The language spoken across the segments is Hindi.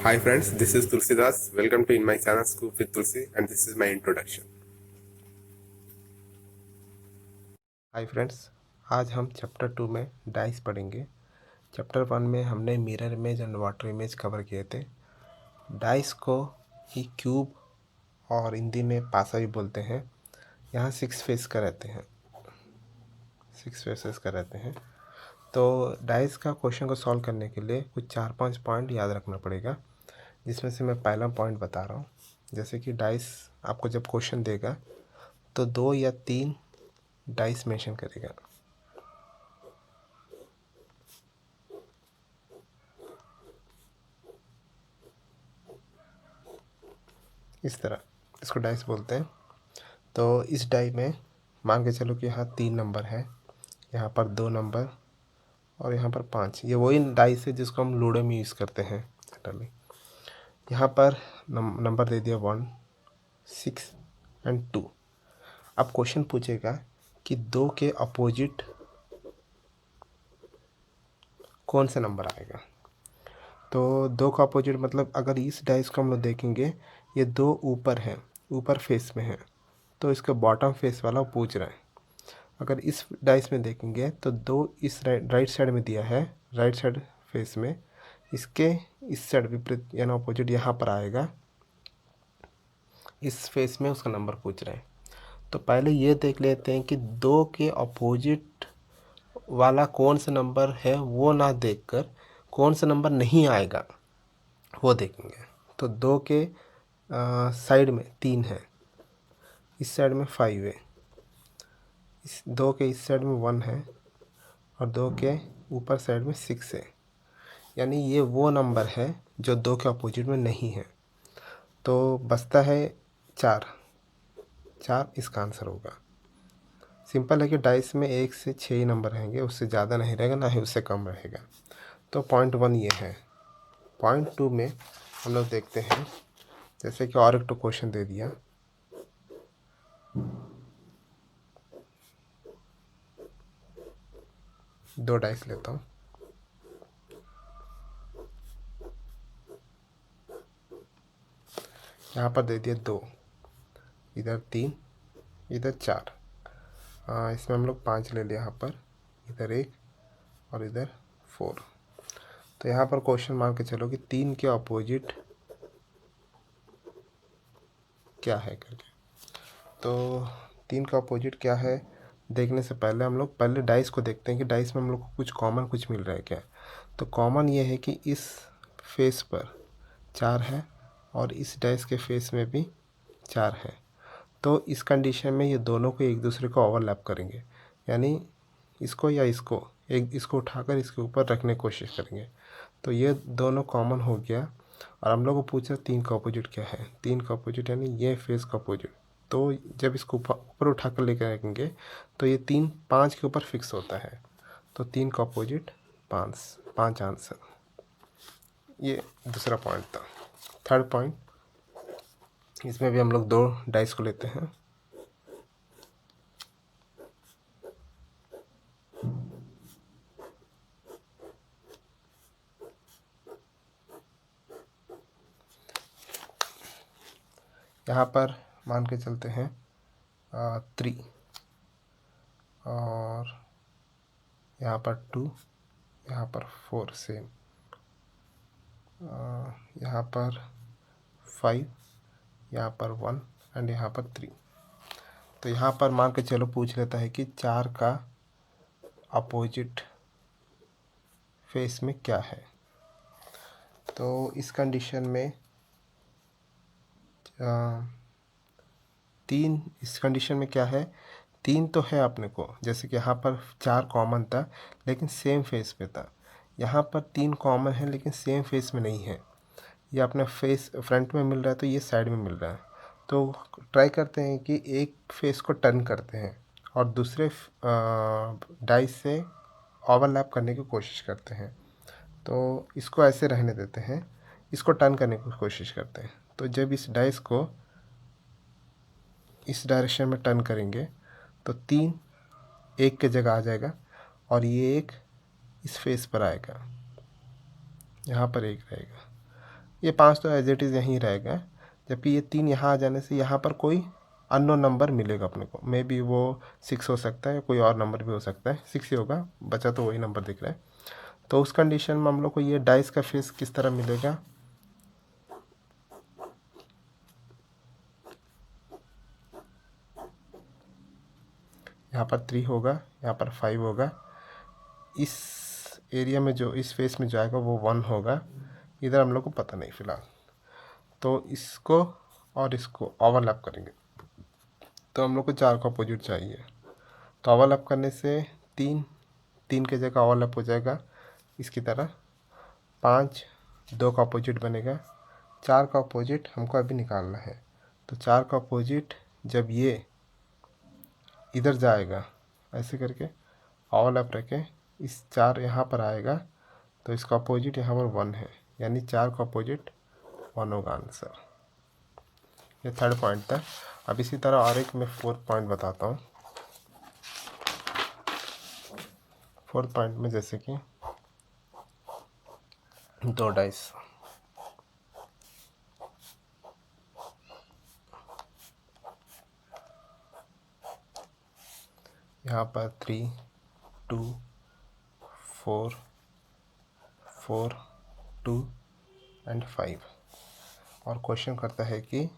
Hi friends, this is Tulsidas. Welcome to in my channel Scoop with Tulsi and this is my introduction. Hi friends, आज हम चैप्टर 2 में डाइस पढ़ेंगे। चैप्टर 1 में हमने mirror image and water image cover किए थे। डाइस को ही क्यूब और हिंदी में पासा भी बोलते हैं। यहाँ 6 फेस का रहते हैं, 6 फेसेस का रहते हैं। तो डाइस का क्वेश्चन को सॉल्व करने के लिए कुछ 4-5 पॉइंट याद रखना पड़ेगा, जिसमें से मैं पहला पॉइंट बता रहा हूँ। जैसे कि डाइस आपको जब क्वेश्चन देगा तो 2 या 3 डाइस मेंशन करेगा। इस तरह इसको डाइस बोलते हैं। तो इस डाई में मान के चलो कि यहाँ 3 नंबर है, यहाँ पर 2 नंबर और यहाँ पर 5। ये वही डाइस है जिसको हम लूडो में यूज़ करते हैं जनरली। यहाँ पर नंबर दे दिया 1, 6 एंड 2। अब क्वेश्चन पूछेगा कि 2 के अपोजिट कौन सा नंबर आएगा। तो 2 का अपोजिट मतलब अगर इस डाइस को हम लोग देखेंगे, ये 2 ऊपर है, ऊपर फेस में है, तो इसका बॉटम फेस वाला वो पूछ रहा है। अगर इस डाइस में देखेंगे तो 2 इस राइट साइड में दिया है, राइट साइड फेस में, इसके इस साइड विपरीत यानी अपोजिट यहाँ पर आएगा, इस फेस में उसका नंबर पूछ रहे हैं। तो पहले ये देख लेते हैं कि 2 के अपोजिट वाला कौन सा नंबर है, वो ना देखकर कौन सा नंबर नहीं आएगा वो देखेंगे। तो 2 के साइड में 3 है, इस साइड में 5 है, इस 2 के इस साइड में 1 है और 2 के ऊपर साइड में 6 है। यानी ये वो नंबर है जो 2 के अपोजिट में नहीं है। तो बचता है 4, इसका आंसर होगा। सिंपल है कि डाइस में 1 से 6 ही नंबर रहेंगे, उससे ज़्यादा नहीं रहेगा, ना ही उससे कम रहेगा। तो पॉइंट 1 ये है। पॉइंट 2 में हम लोग देखते हैं, जैसे कि और एक तो क्वेश्चन दे दिया। दो डाइस लेता हूँ। यहाँ पर दे दिया 2, इधर 3, इधर 4। इसमें हम लोग 5 ले लिया यहाँ पर, इधर 1 और इधर 4। तो यहाँ पर क्वेश्चन मान के चलो कि 3 के अपोजिट क्या है करके। तो 3 का अपोजिट क्या है देखने से पहले हम लोग पहले डाइस को देखते हैं कि डाइस में हम लोग को कुछ कॉमन कुछ मिल रहा है क्या। तो कॉमन ये है कि इस फेस पर 4 है और इस डाइस के फेस में भी 4 है। तो इस कंडीशन में ये दोनों को एक दूसरे को ओवरलैप करेंगे, यानी इसको या इसको उठाकर इसके ऊपर रखने की कोशिश करेंगे। तो ये दोनों कॉमन हो गया। और हम लोग को पूछा 3 का अपोजिट क्या है। 3 का अपोजिट यानी ये फेस का अपोजिट। तो जब इसको ऊपर उठा कर लेकर आएंगे तो ये 3 5 के ऊपर फिक्स होता है। तो 3 का अपोजिट 5 आंसर। ये दूसरा पॉइंट था। थर्ड पॉइंट, इसमें भी हम लोग 2 डाइस को लेते हैं। यहाँ पर मान के चलते हैं 3 और यहाँ पर 2, यहाँ पर 4 सेम, यहाँ पर 5, यहाँ पर 1 एंड यहाँ पर 3। तो यहाँ पर मान के चलो पूछ लेता है कि 4 का अपोजिट फेस में क्या है। तो इस कंडीशन में 3, इस कंडीशन में क्या है, 3 तो है अपने को, जैसे कि यहाँ पर 4 कॉमन था लेकिन सेम फेस पे था। यहाँ पर 3 कॉमन है लेकिन सेम फेस में नहीं है। ये अपने फेस फ्रंट में मिल रहा है तो ये साइड में मिल रहा है। तो ट्राई करते हैं कि एक फेस को टर्न करते हैं और दूसरे डाइस से ओवरलैप करने की कोशिश करते हैं। तो इसको ऐसे रहने देते हैं, इसको टर्न करने की कोशिश करते हैं। तो जब इस डाइस को इस डायरेक्शन में टर्न करेंगे तो 3 एक के जगह आ जाएगा और ये एक इस फेस पर आएगा, यहाँ पर एक रहेगा। ये 5 तो एज इट इज़ यहीं रहेगा, जबकि ये 3 यहाँ आ जाने से यहाँ पर कोई अननोन नंबर मिलेगा अपने को। मे बी वो 6 हो सकता है, कोई और नंबर भी हो सकता है, 6 ही होगा, बचा तो वही नंबर दिख रहा है। तो उस कंडीशन में हम लोग को ये डाइस का फेस किस तरह मिलेगा, यहाँ पर 3 होगा, यहाँ पर 5 होगा, इस एरिया में जो इस फेस में जाएगा वो 1 होगा, इधर हम लोग को पता नहीं फ़िलहाल। तो इसको और इसको ओवरलैप करेंगे तो हम लोग को 4 का अपोजिट चाहिए। तो ओवरलैप करने से 3 की जगह ओवरलैप हो जाएगा इसकी तरह, 5 2 का अपोजिट बनेगा, 4 का अपोजिट हमको अभी निकालना है। तो 4 का अपोजिट जब ये इधर जाएगा ऐसे करके ओवरलैप रखे, इस 4 यहाँ पर आएगा, तो इसका अपोजिट यहाँ पर 1 है, यानी 4 का अपोजिट 1 होगा आंसर। ये थर्ड पॉइंट था। अब इसी तरह और एक मैं फोर्थ पॉइंट बताता हूँ। फोर्थ पॉइंट में जैसे कि 2 डाइस, यहाँ पर 3 2 4 4 2 एंड 5, और क्वेश्चन करता है कि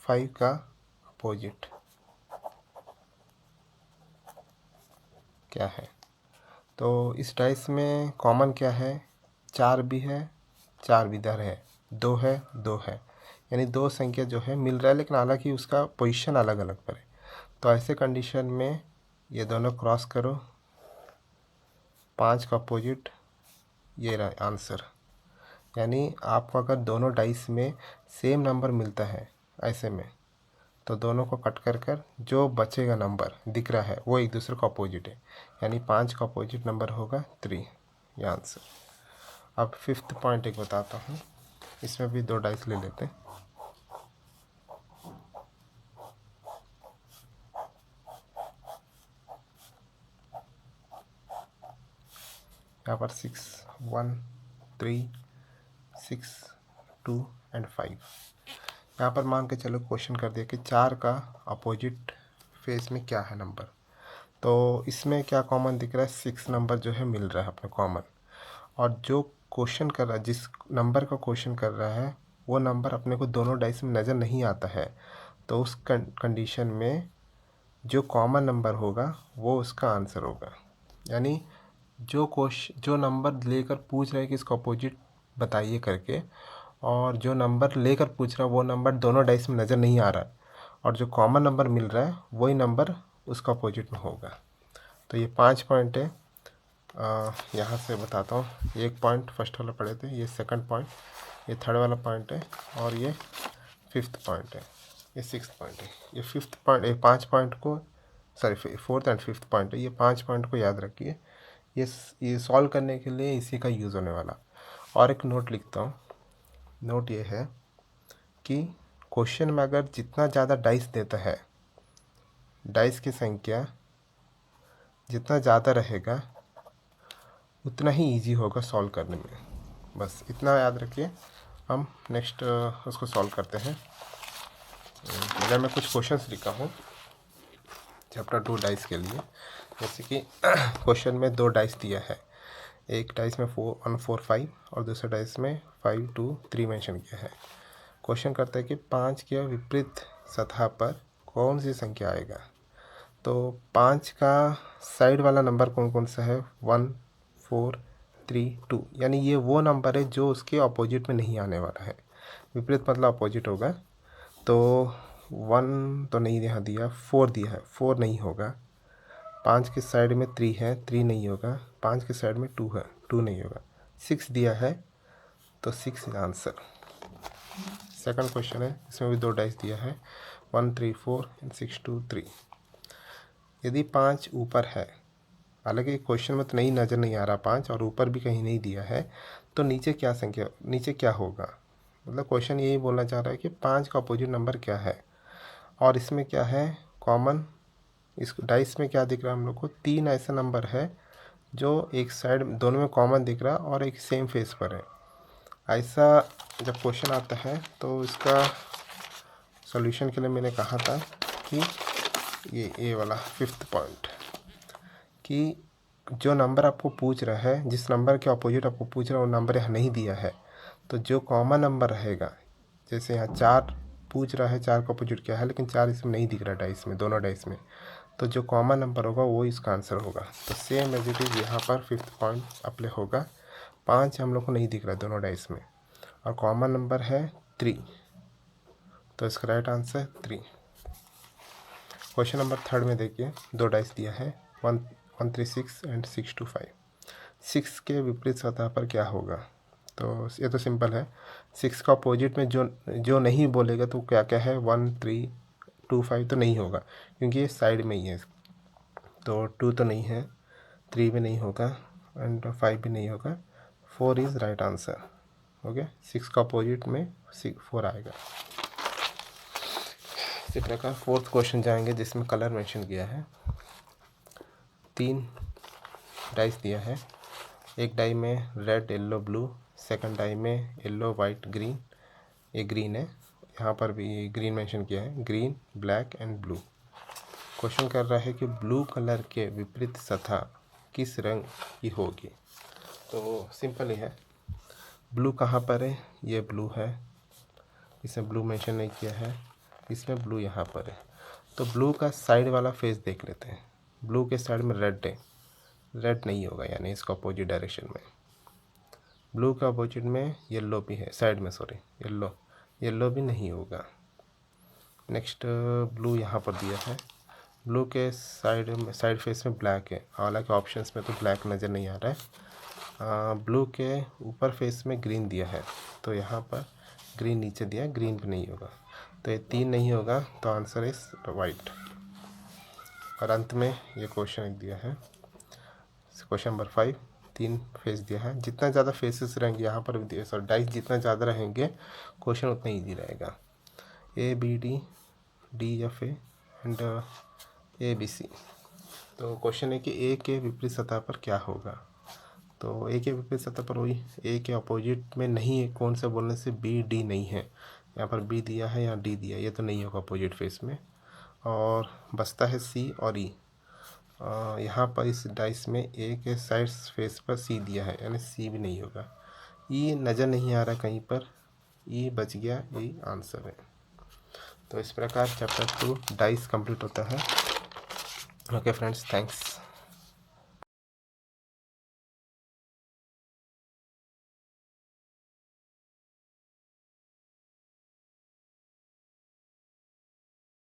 5 का अपोजिट क्या है। तो इस डाइस में कॉमन क्या है, 4 भी है, 4 भी इधर है, 2 है, 2 है, यानी 2 संख्या जो है मिल रहा है, लेकिन हालांकि उसका पोजीशन अलग अलग पर है। तो ऐसे कंडीशन में ये दोनों क्रॉस करो, 5 का अपोजिट ये रहा आंसर। यानी आपको अगर दोनों डाइस में सेम नंबर मिलता है ऐसे में, तो दोनों को कट कर कर जो बचेगा नंबर दिख रहा है वो एक दूसरे का अपोजिट है, यानी 5 का अपोजिट नंबर होगा 3, ये आंसर। अब फिफ्थ पॉइंट एक बताता हूँ, इसमें भी 2 डाइस ले लेते हैं। यहाँ पर 6 1 3 6 2 एंड 5। यहाँ पर मान के चलो क्वेश्चन कर दिया कि 4 का अपोजिट फेस में क्या है नंबर। तो इसमें क्या कॉमन दिख रहा है, 6 नंबर जो है मिल रहा है अपने कॉमन, और जो क्वेश्चन कर रहा है, जिस नंबर का क्वेश्चन कर रहा है वो नंबर अपने को दोनों डाइस में नज़र नहीं आता है। तो उस कंडीशन में जो कॉमन नंबर होगा वो उसका आंसर होगा। यानी जो नंबर लेकर पूछ रहे हैं कि इसका अपोजिट बताइए करके, और जो नंबर लेकर पूछ रहा है वो नंबर दोनों डाइस में नज़र नहीं आ रहा है, और जो कॉमन नंबर मिल रहा है वही नंबर उसका अपोजिट में होगा। तो ये 5 पॉइंट है। यहाँ से बताता हूँ, एक पॉइंट फर्स्ट वाला पढ़े थे, ये सेकंड पॉइंट, ये थर्ड वाला पॉइंट है, और ये फिफ्थ पॉइंट है, ये सिक्स्थ पॉइंट है। ये फिफ्थ पॉइंट, ये 5 पॉइंट को, sorry fourth and fifth point है, ये 5 पॉइंट को याद रखिए। ये सॉल्व करने के लिए इसी का यूज़ होने वाला। और एक नोट लिखता हूँ, नोट ये है कि क्वेश्चन में अगर जितना ज़्यादा डाइस देता है, डाइस की संख्या जितना ज़्यादा रहेगा उतना ही इजी होगा सॉल्व करने में। बस इतना याद रखिए। हम नेक्स्ट उसको सॉल्व करते हैं। अगर मैं कुछ क्वेश्चंस लिखा हूँ चैप्टर 2 डाइस के लिए, जैसे कि क्वेश्चन में 2 डाइस दिया है, एक डाइस में 4 1 4 5 और दूसरे डाइस में 5 2 3 मेंशन किया है। क्वेश्चन करता है कि 5 के विपरीत सतह पर कौन सी संख्या आएगा। तो 5 का साइड वाला नंबर कौन कौन सा है, 1 4 3 2, यानी ये वो नंबर है जो उसके अपोजिट में नहीं आने वाला है। विपरीत मतलब अपोजिट होगा। तो 1 तो नहीं यहाँ दिया, 4 दिया है, 4 नहीं होगा। 5 के साइड में 3 है, 3 नहीं होगा। 5 के साइड में 2 है, 2 नहीं होगा। 6 दिया है, तो 6 इज आंसर। सेकंड क्वेश्चन है, इसमें भी 2 डाइस दिया है, 1 3 4 एंड 6 2 3। यदि 5 ऊपर है, हालांकि क्वेश्चन में तो नज़र नहीं आ रहा 5, और ऊपर भी कहीं नहीं दिया है, तो नीचे क्या संख्या, नीचे क्या होगा। मतलब क्वेश्चन यही बोलना चाह रहा है कि 5 का अपोजिट नंबर क्या है। और इसमें क्या है कॉमन, इस डाइस में क्या दिख रहा है हम लोग को, 3 ऐसा नंबर है जो एक साइड दोनों में कॉमन दिख रहा है और एक सेम फेस पर है। ऐसा जब क्वेश्चन आता है तो इसका सॉल्यूशन के लिए मैंने कहा था कि ये वाला 5th पॉइंट, कि जो नंबर आपको पूछ रहा है, जिस नंबर के अपोजिट आपको पूछ रहा है वो नंबर यहाँ नहीं दिया है, तो जो कॉमन नंबर रहेगा, जैसे यहाँ 4 पूछ रहा है, 4 का अपोजिट क्या है, लेकिन 4 इसमें नहीं दिख रहा डाइस में, दोनों डाइस में, तो जो कॉमन नंबर होगा वो इसका आंसर होगा। तो सेम एज इट इज़ यहाँ पर 5th पॉइंट अप्लाई होगा। 5 हम लोग को नहीं दिख रहा है दोनों डाइस में, और कॉमन नंबर है 3, तो इसका राइट आंसर 3। क्वेश्चन नंबर 3 में देखिए, 2 डाइस दिया है, 136 एंड 625। 6 के विपरीत सतह पर क्या होगा? तो ये तो सिंपल है। 6 का अपोजिट में जो नहीं बोलेगा तो क्या क्या है, 1 3 2 5 तो नहीं होगा, क्योंकि ये साइड में ही है। तो 2 तो नहीं है, 3 भी नहीं होगा, एंड 5 भी नहीं होगा। 4 इज़ राइट आंसर। ओके, 6 का अपोजिट में 4 आएगा। इसी प्रकार 4th क्वेश्चन जाएंगे, जिसमें कलर मेंशन किया है। 3 डाइस दिया है, एक डाई में red yellow blue, second die में येलो वाइट ग्रीन, ये ग्रीन है, यहाँ पर भी ग्रीन मेंशन किया है, green black and blue. Question कर रहा है कि ब्लू कलर के विपरीत सतह किस रंग की होगी? तो सिंपल ही है, ब्लू कहाँ पर है, ये ब्लू है, इसमें ब्लू मेंशन नहीं किया है, इसमें ब्लू यहाँ पर है। तो ब्लू का साइड वाला फेस देख लेते हैं। ब्लू के साइड में रेड है, रेड नहीं होगा, यानी इसका अपोजिट डायरेक्शन में। ब्लू का अपोजिट में येलो भी है, साइड में, सॉरी, येलो भी नहीं होगा। नेक्स्ट ब्लू यहाँ पर दिया है, ब्लू के साइड फेस में ब्लैक है, हालांकि ऑप्शंस में तो ब्लैक नज़र नहीं आ रहा है। ब्लू के ऊपर फेस में ग्रीन दिया है, तो यहाँ पर ग्रीन नीचे दिया, ग्रीन भी नहीं होगा, तो ये 3 नहीं होगा, तो आंसर इज वाइट। और अंत में ये क्वेश्चन एक दिया है, क्वेश्चन नंबर 5, 3 फेस दिया है, जितना ज़्यादा फेसेस रहेंगे यहाँ पर भी, सॉरी डाइस जितना ज़्यादा रहेंगे क्वेश्चन उतना ईजी रहेगा। ABD DFA and ABC। तो क्वेश्चन है कि A के विपरीत सतह पर क्या होगा? तो A के विपरीत सतह पर वही, A के अपोजिट में नहीं है, कौन सा बोलने से BD नहीं है, यहाँ पर B दिया है, यहाँ D दिया है, ये तो नहीं होगा अपोजिट फेस में, और बचता है C और E। यहाँ पर इस डाइस में A के साइड फेस पर C दिया है, यानी C भी नहीं होगा। E नज़र नहीं आ रहा कहीं पर, E बच गया, E आंसर है। तो इस प्रकार चैप्टर 2 डाइस कंप्लीट होता है। Okay friends, thanks.